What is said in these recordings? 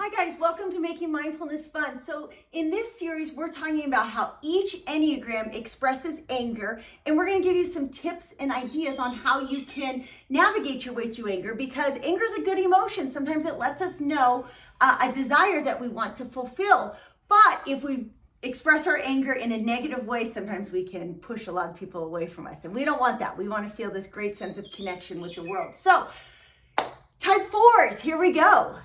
Hi guys, welcome to Making Mindfulness Fun. So in this series, we're talking about how each Enneagram expresses anger, and we're going to give you some tips and ideas on how you can navigate your way through anger, because anger is a good emotion. Sometimes it lets us know a desire that we want to fulfill. But if we express our anger in a negative way, sometimes we can push a lot of people away from us, and we don't want that. We want to feel this great sense of connection with the world. So type 4s, here we go.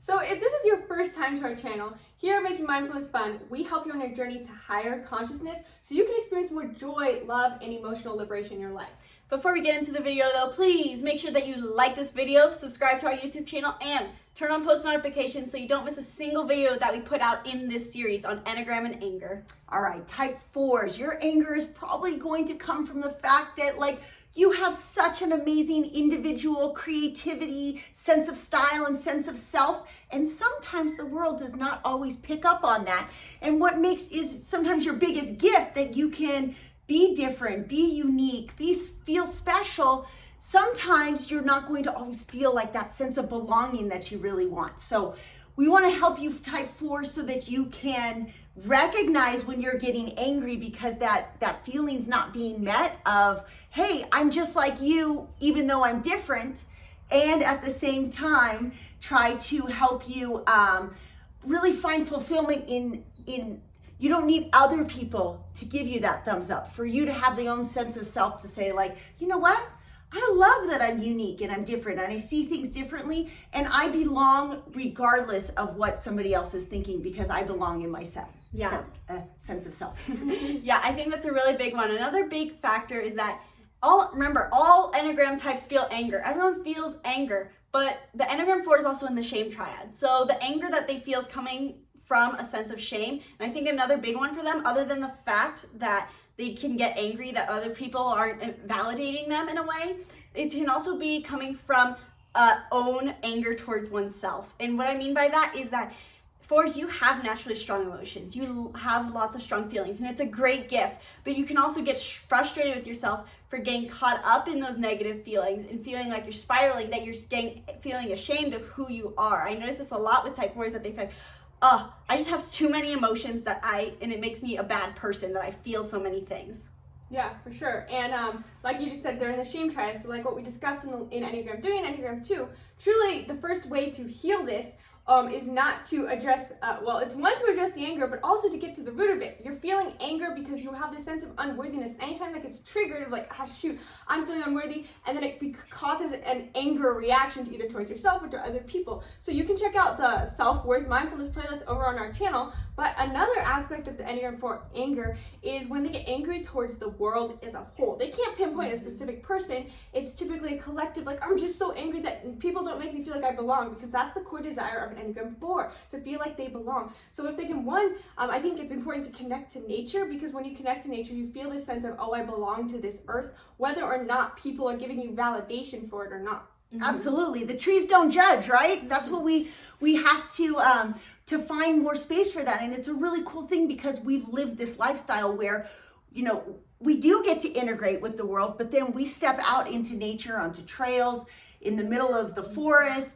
So if this is your first time to our channel, here at Making Mindfulness Fun, we help you on your journey to higher consciousness so you can experience more joy, love, and emotional liberation in your life. Before we get into the video though, please make sure that you like this video, subscribe to our YouTube channel, and turn on post notifications so you don't miss a single video that we put out in this series on Enneagram and anger. All right, type 4s, your anger is probably going to come from the fact that you have such an amazing individual creativity, sense of style, and sense of self. And sometimes the world does not always pick up on that. And what makes is sometimes your biggest gift that you can be different, be unique, feel special. Sometimes you're not going to always feel like that sense of belonging that you really want. So we want to help you type 4 so that you can recognize when you're getting angry, because that feeling's not being met of, hey, I'm just like you, even though I'm different. And at the same time, try to help you really find fulfillment in you don't need other people to give you that thumbs up, for you to have the own sense of self to say, you know what? I love that I'm unique and I'm different and I see things differently, and I belong regardless of what somebody else is thinking, because I belong in myself. Sense of self. Yeah, I think that's a really big one. Another big factor is that all Enneagram types feel anger. Everyone feels anger, but the Enneagram 4 is also in the shame triad. So the anger that they feel is coming from a sense of shame. And I think another big one for them, other than the fact that they can get angry that other people aren't validating them in a way, it can also be coming from own anger towards oneself. And what I mean by that is that 4s, you have naturally strong emotions. You have lots of strong feelings, and it's a great gift. But you can also get frustrated with yourself for getting caught up in those negative feelings and feeling like you're spiraling, that you're feeling ashamed of who you are. I notice this a lot with type 4s, that they feel, I just have too many emotions and it makes me a bad person that I feel so many things. Yeah, for sure. And like you just said, they're in the shame triad. So like what we discussed in Enneagram 3 and Enneagram 2, truly the first way to heal this is not to address, it's one, to address the anger, but also to get to the root of it. You're feeling anger because you have this sense of unworthiness. Anytime that gets triggered, shoot, I'm feeling unworthy, and then it causes an anger reaction to either towards yourself or to other people. So you can check out the self-worth mindfulness playlist over on our channel. But another aspect of the Enneagram 4 anger is when they get angry towards the world as a whole. They can't pinpoint a specific person. It's typically a collective, I'm just so angry that people don't make me feel like I belong, because that's the core desire of an Enneagram 4, to feel like they belong. So if they can, I think it's important to connect to nature, because when you connect to nature, you feel this sense of, I belong to this earth, whether or not people are giving you validation for it or not. Mm-hmm. Absolutely. The trees don't judge, right? That's what we have to find more space for that. And it's a really cool thing, because we've lived this lifestyle where, we do get to integrate with the world, but then we step out into nature, onto trails, in the middle of the forest.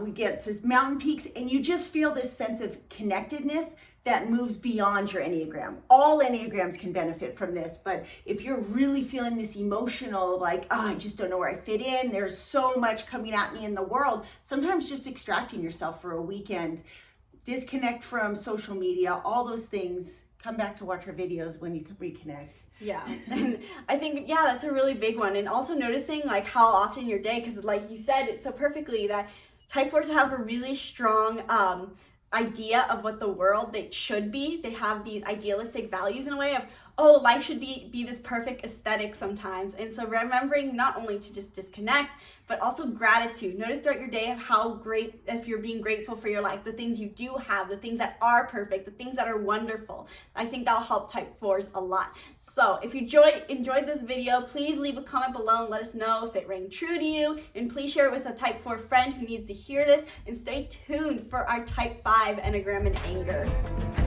We get to mountain peaks, and you just feel this sense of connectedness that moves beyond your Enneagram. All Enneagrams can benefit from this, but if you're really feeling this emotional, I just don't know where I fit in, there's so much coming at me in the world, sometimes just extracting yourself for a weekend, disconnect from social media, all those things, come back to watch our videos when you can reconnect. Yeah, and I think, that's a really big one. And also noticing how often your day, because like you said it so perfectly, that type 4s have a really strong idea of what the world they should be. They have these idealistic values in a way of, life should be this perfect aesthetic sometimes. And so remembering not only to just disconnect, but also gratitude. Notice throughout your day how great, if you're being grateful for your life, the things you do have, the things that are perfect, the things that are wonderful. I think that'll help type 4s a lot. So if you enjoyed this video, please leave a comment below and let us know if it rang true to you. And please share it with a type 4 friend who needs to hear this. And stay tuned for our type 5 Enneagram and anger.